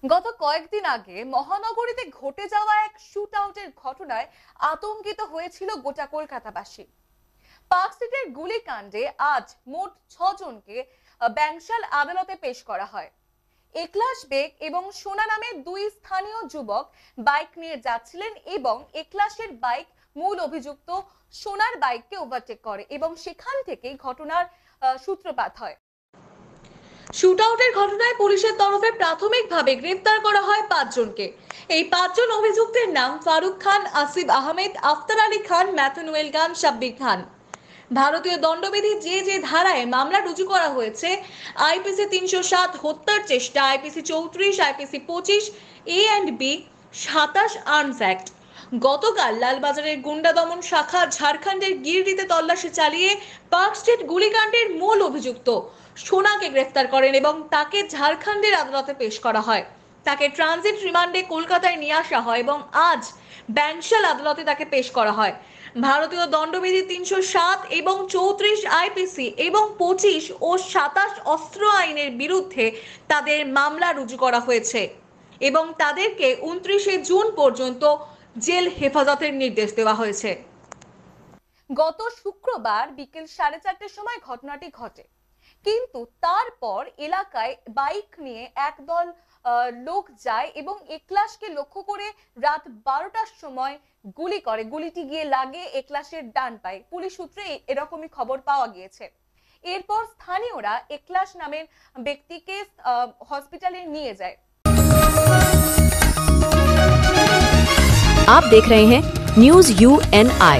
গত কয়েকদিন আগে মহানগরীতে ঘটে যাওয়া এক শুট আউটের ঘটনায় আতঙ্কিত হয়েছিল গোটা কলকাতাবাসী। পার্কস্ট্রিটের গুলিকাণ্ডে আজ মোট 6 জনকে ব্যাংশাল আদালতে পেশ করা হয়। একলাশ বেগ এবং সোনা নামে দুই স্থানীয় যুবক বাইক নিয়ে যাচ্ছিলেন এবং একলাশের বাইক মূল অভিযুক্ত সোনার বাইককে ওভারটেক করে এবং সেখান থেকেই ঘটনার সূত্রপাত হয়। শুট আউটের ঘটনায় পুলিশের তরফে প্রাথমিকভাবে গ্রেফতার করা হয় 5 জনকে। এই 5 জন অভিযুক্তের নাম ফারুক খান, আসিফ আহমেদ, আফতার আলী খান, ম্যাথনুয়েল খান, শাব্বির খান। ভারতীয় দণ্ডবিধি যে ধারায় মামলা রুজু করা হয়েছে, আইপিসি 307 হত্যার চেষ্টা, IPC 34, IPC 25 A and B, 27 arms act. গতকাল লালবাজারের গুন্ডা দমন শাখা ঝাড়খণ্ডের গিরডিতে তল্লাশি চালিয়ে পার্কস্ট্রিট গুলিকাণ্ডের মূল অভিযুক্ত সোনাকে গ্রেফতার করেন এবং তাকে ঝাড়খণ্ডের আদালতে পেশ করা হয়। তাকে ট্রানজিট রিমান্ডে কলকাতায় নিয়ে আসা হয় এবং আজ ব্যাংশাল আদালতে তাকে পেশ করা হয়। ভারতীয় দণ্ডবিধি 307 এবং 34 আইপিসি এবং 25 ও 27 অস্ত্র আইনের বিরুদ্ধে তাদের মামলা রুজু করা হয়েছে এবং তাদেরকে 29শে জুন পর্যন্ত জেল হেফাজতের নির্দেশ দেওয়া হয়েছে। গত শুক্রবার বিকেল 4:30টার সময় ঘটনাটি ঘটে, কিন্তু তারপর এলাকায় বাইক নিয়ে একদল লোক যায় এবং একলাশকে লক্ষ্য করে রাত 12টার সময় গুলি করে। গুলিটি গিয়ে লাগে একলাশের ডান পায়ে। পুলিশ সূত্রে এরকমই খবর পাওয়া গিয়েছে। এরপর স্থানীয়রা একলাশ নামের ব্যক্তিকে হসপিটালে নিয়ে যায়। आप देख रहे हैं न्यूज़ UNI।